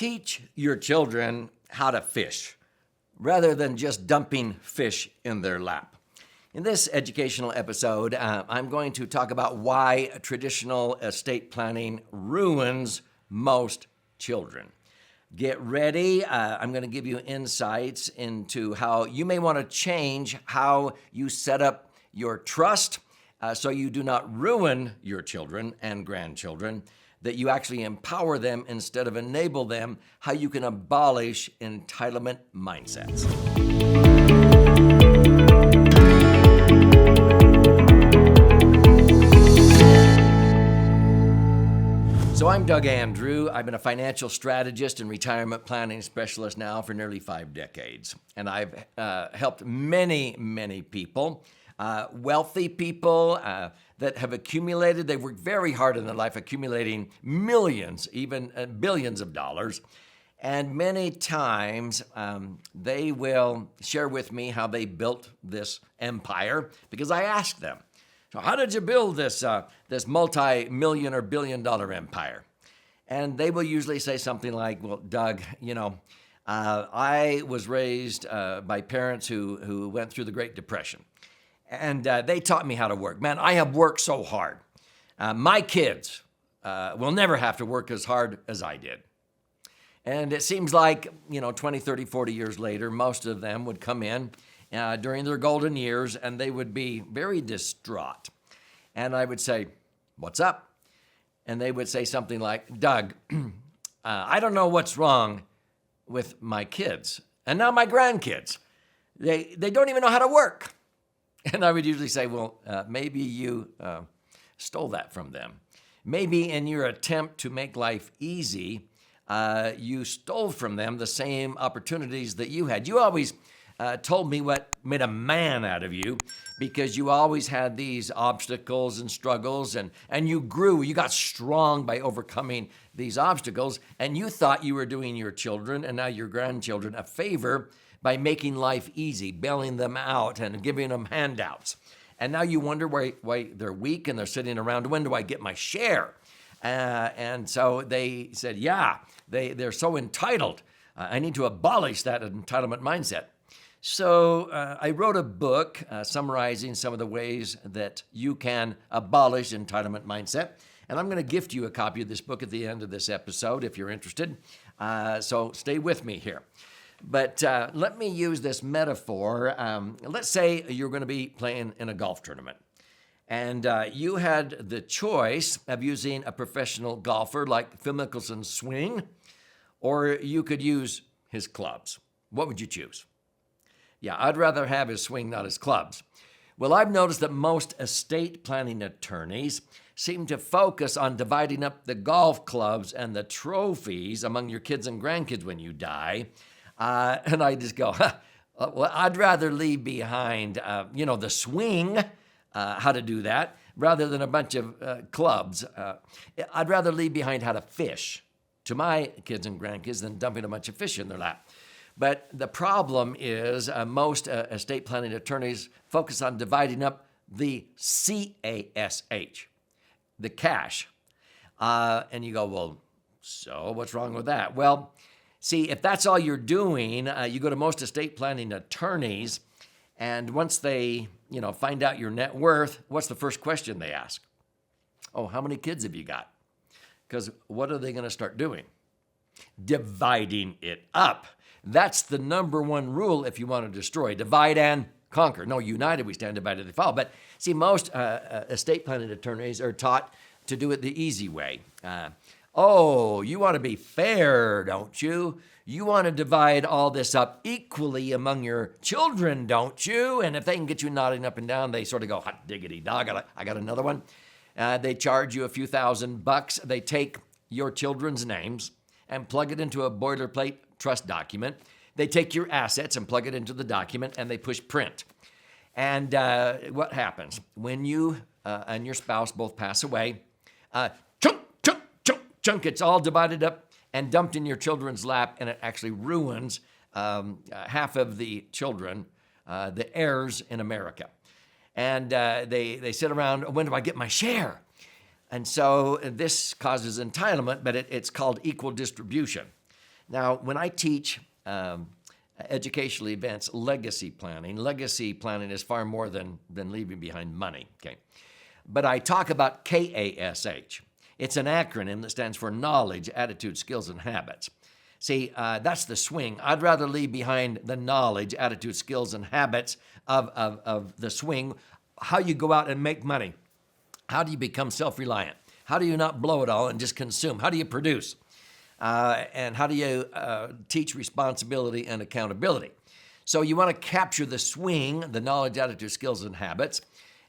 Teach your children how to fish rather than just dumping fish in their lap. In this educational episode, I'm going to talk about why traditional estate planning ruins most children. Get ready. I'm going to give you insights into how you may want to change how you set up your trust so you do not ruin your children and grandchildren, that you actually empower them instead of enable them, how you can abolish entitlement mindsets. So I'm Doug Andrew. I've been a financial strategist and retirement planning specialist now for nearly 5 decades. And I've helped many people, wealthy people that have accumulated, they've worked very hard in their life, accumulating millions, even billions of dollars. And many times they will share with me how they built this empire because I asked them, so how did you build this multi-million or billion-dollar empire? And they will usually say something like, well, Doug, I was raised by parents who went through the Great Depression. And they taught me how to work. Man, I have worked so hard. My kids will never have to work as hard as I did. And it seems like, 20, 30, 40 years later, most of them would come in during their golden years, and they would be very distraught. And I would say, what's up? And they would say something like, Doug, I don't know what's wrong with my kids. And now my grandkids. They don't even know how to work. And I would usually say, well, maybe you stole that from them. Maybe in your attempt to make life easy, you stole from them the same opportunities that you had. You always told me what made a man out of you because you always had these obstacles and struggles and you grew. You got strong by overcoming these obstacles, and you thought you were doing your children and now your grandchildren a favor by making life easy, bailing them out and giving them handouts. And now you wonder why they're weak and they're sitting around, when do I get my share? And so they said, they're so entitled. I need to abolish that entitlement mindset. So I wrote a book summarizing some of the ways that you can abolish entitlement mindset. And I'm going to gift you a copy of this book at the end of this episode if you're interested. So stay with me here. But let me use this metaphor. Let's say you're going to be playing in a golf tournament. And you had the choice of using a professional golfer like Phil Mickelson's swing, or you could use his clubs. What would you choose? Yeah, I'd rather have his swing, not his clubs. Well, I've noticed that most estate planning attorneys seem to focus on dividing up the golf clubs and the trophies among your kids and grandkids when you die. And I just go, well, I'd rather leave behind, the swing, how to do that, rather than a bunch of clubs. I'd rather leave behind how to fish to my kids and grandkids than dumping a bunch of fish in their lap. But the problem is most estate planning attorneys focus on dividing up the CASH, the cash. And you go, well, so what's wrong with that? Well, see, if that's all you're doing, you go to most estate planning attorneys, and once they, find out your net worth, what's the first question they ask? Oh, how many kids have you got? Because what are they going to start doing? Dividing it up. That's the number one rule if you want to destroy. Divide and conquer. No, united we stand, divided they fall. But see, most estate planning attorneys are taught to do it the easy way. You want to be fair, don't you? You want to divide all this up equally among your children, don't you? And if they can get you nodding up and down, they sort of go, hot diggity dog, I got another one. They charge you a few $1,000. They take your children's names and plug it into a boilerplate trust document. They take your assets and plug it into the document, and they push print. And what happens? When you and your spouse both pass away, chunk, it's all divided up and dumped in your children's lap, and it actually ruins half of the children, the heirs in America. And they sit around, when do I get my share? And so this causes entitlement, but it's called equal distribution. Now, when I teach educational events, legacy planning is far more than leaving behind money, okay? But I talk about KASH. It's an acronym that stands for knowledge, attitude, skills, and habits. See, that's the swing. I'd rather leave behind the knowledge, attitude, skills, and habits of the swing, how you go out and make money. How do you become self-reliant? How do you not blow it all and just consume? How do you produce? And how do you teach responsibility and accountability? So you want to capture the swing, the knowledge, attitude, skills, and habits.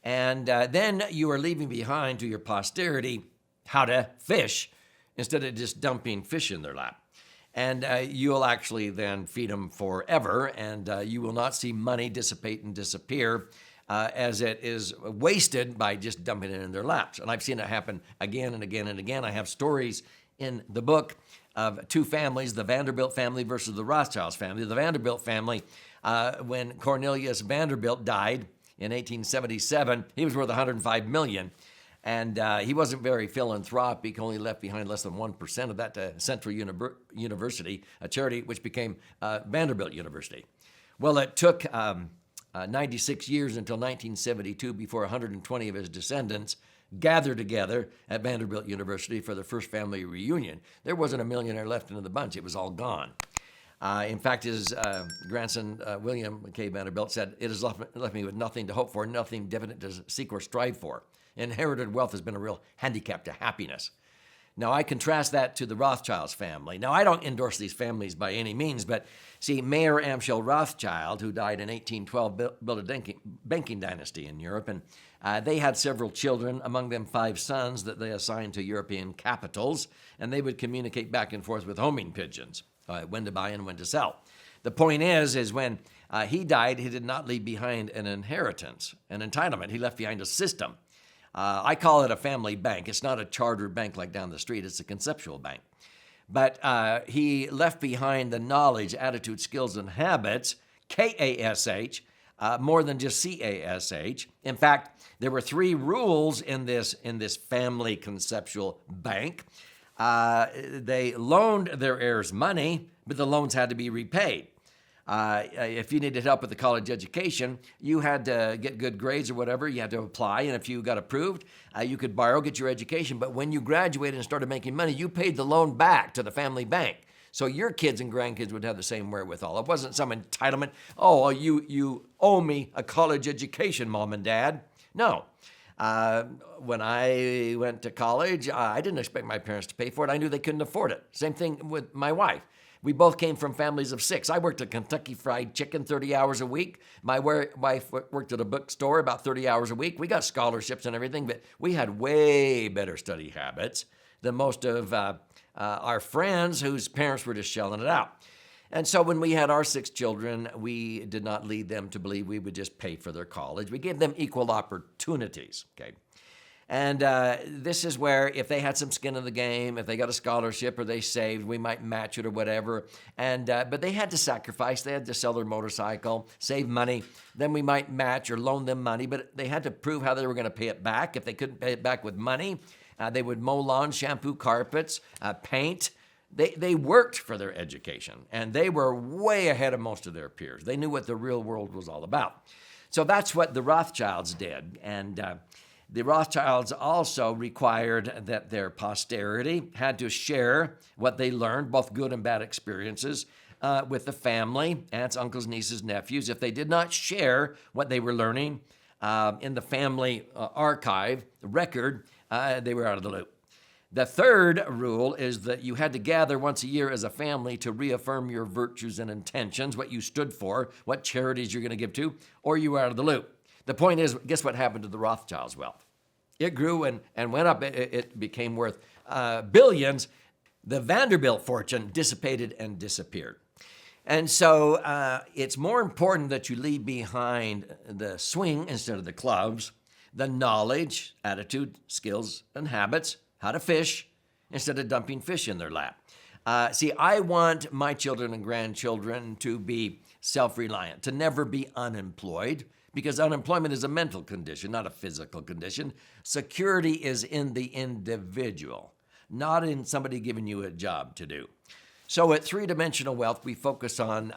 And then you are leaving behind to your posterity how to fish instead of just dumping fish in their lap. And you'll actually then feed them forever, and you will not see money dissipate and disappear as it is wasted by just dumping it in their laps. And I've seen it happen again and again and again. I have stories in the book of two families, the Vanderbilt family versus the Rothschilds family. The Vanderbilt family, when Cornelius Vanderbilt died in 1877, he was worth $105 million. And he wasn't very philanthropic, only left behind less than 1% of that to Central University, a charity which became Vanderbilt University. Well, it took 96 years until 1972 before 120 of his descendants gathered together at Vanderbilt University for their first family reunion. There wasn't a millionaire left in the bunch. It was all gone. In fact, his grandson, William K. Vanderbilt, said, "It has left me with nothing to hope for, nothing definite to seek or strive for. Inherited wealth has been a real handicap to happiness." Now, I contrast that to the Rothschilds family. Now, I don't endorse these families by any means, but see, Mayer Amschel Rothschild, who died in 1812, built a banking dynasty in Europe, and they had several children, among them 5 sons that they assigned to European capitals, and they would communicate back and forth with homing pigeons, when to buy and when to sell. The point is when he died, he did not leave behind an inheritance, an entitlement. He left behind a system. I call it a family bank. It's not a chartered bank like down the street. It's a conceptual bank. But he left behind the knowledge, attitude, skills, and habits, KASH, more than just CASH. In fact, there were 3 rules in this family conceptual bank. They loaned their heirs money, but the loans had to be repaid. If you needed help with the college education, you had to get good grades or whatever. You had to apply, and if you got approved, you could borrow, get your education. But when you graduated and started making money, you paid the loan back to the family bank. So your kids and grandkids would have the same wherewithal. It wasn't some entitlement. Oh, you owe me a college education, Mom and Dad. No. When I went to college, I didn't expect my parents to pay for it. I knew they couldn't afford it. Same thing with my wife. We both came from families of 6. I worked at Kentucky Fried Chicken 30 hours a week. My wife worked at a bookstore about 30 hours a week. We got scholarships and everything, but we had way better study habits than most of our friends whose parents were just shelling it out. And so when we had our 6 children, we did not lead them to believe we would just pay for their college. We gave them equal opportunities, okay? And this is where if they had some skin in the game, if they got a scholarship or they saved, we might match it or whatever. And but they had to sacrifice. They had to sell their motorcycle, save money. Then we might match or loan them money, but they had to prove how they were going to pay it back. If they couldn't pay it back with money, they would mow lawns, shampoo carpets, paint. They worked for their education, and they were way ahead of most of their peers. They knew what the real world was all about. So that's what the Rothschilds did. And the Rothschilds also required that their posterity had to share what they learned, both good and bad experiences, with the family, aunts, uncles, nieces, nephews. If they did not share what they were learning in the family archive, the record, they were out of the loop. The third rule is that you had to gather once a year as a family to reaffirm your virtues and intentions, what you stood for, what charities you're going to give to, or you were out of the loop. The point is, guess what happened to the Rothschilds' wealth? It grew and went up. It became worth billions. The Vanderbilt fortune dissipated and disappeared. And so it's more important that you leave behind the swing instead of the clubs, the knowledge, attitude, skills, and habits, how to fish, instead of dumping fish in their lap. See, I want my children and grandchildren to be self-reliant, to never be unemployed, because unemployment is a mental condition, not a physical condition. Security is in the individual, not in somebody giving you a job to do. So at three-dimensional wealth, we focus on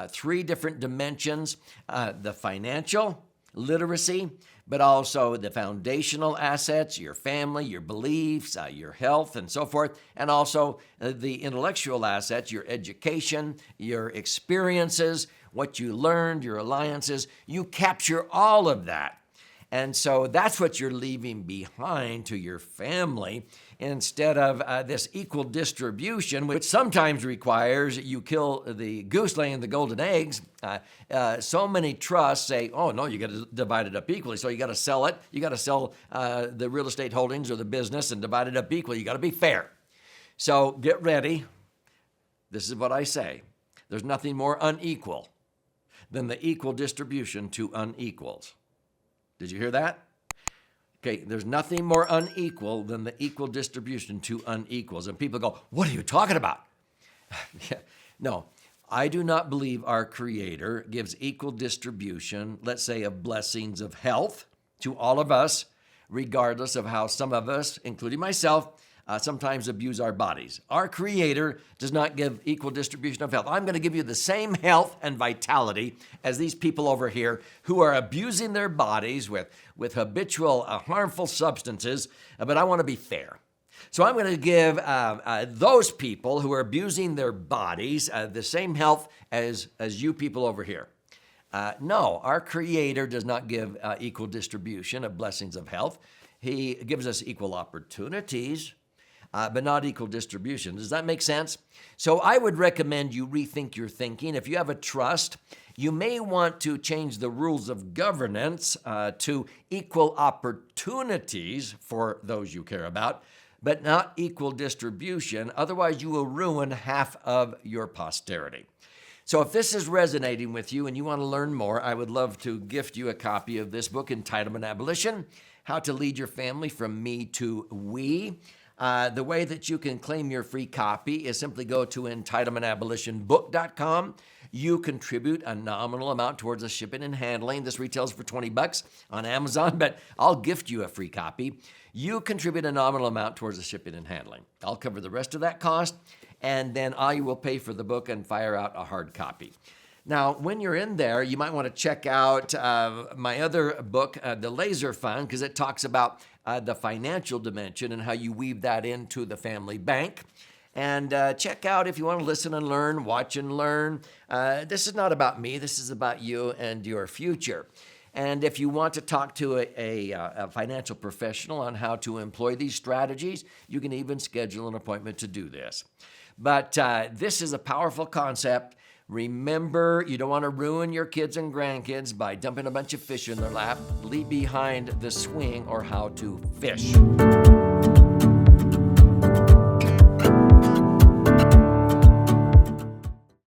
three different dimensions: the financial, literacy, but also the foundational assets, your family, your beliefs, your health, and so forth, and also the intellectual assets, your education, your experiences, what you learned, your alliances. You capture all of that. And so that's what you're leaving behind to your family, instead of this equal distribution, which sometimes requires you kill the goose laying the golden eggs. So many trusts say, oh, no, you got to divide it up equally. So you got to sell it. You got to sell the real estate holdings or the business and divide it up equally. You got to be fair. So get ready. This is what I say. There's nothing more unequal than the equal distribution to unequals. Did you hear that? Okay, there's nothing more unequal than the equal distribution to unequals. And people go, what are you talking about? No, I do not believe our Creator gives equal distribution, let's say, of blessings of health to all of us, regardless of how some of us, including myself, sometimes abuse our bodies. Our Creator does not give equal distribution of health. I'm going to give you the same health and vitality as these people over here who are abusing their bodies with habitual harmful substances, but I want to be fair. So I'm going to give those people who are abusing their bodies the same health as you people over here. No, our Creator does not give equal distribution of blessings of health. He gives us equal opportunities, but not equal distribution. Does that make sense? So I would recommend you rethink your thinking. If you have a trust, you may want to change the rules of governance to equal opportunities for those you care about, but not equal distribution. Otherwise, you will ruin half of your posterity. So if this is resonating with you and you want to learn more, I would love to gift you a copy of this book, Entitlement Abolition: How to Lead Your Family from Me to We. The way that you can claim your free copy is simply go to entitlementabolitionbook.com. You contribute a nominal amount towards the shipping and handling. This retails for $20 on Amazon, but I'll gift you a free copy. You contribute a nominal amount towards the shipping and handling. I'll cover the rest of that cost, and then I will pay for the book and fire out a hard copy. Now, when you're in there, you might want to check out my other book, The Laser Fund, because it talks about the financial dimension and how you weave that into the family bank. And check out, if you want to listen and learn, watch and learn. This is not about me. This is about you and your future. And if you want to talk to a financial professional on how to employ these strategies, you can even schedule an appointment to do this. But this is a powerful concept. Remember, you don't want to ruin your kids and grandkids by dumping a bunch of fish in their lap. Leave behind the swing or how to fish.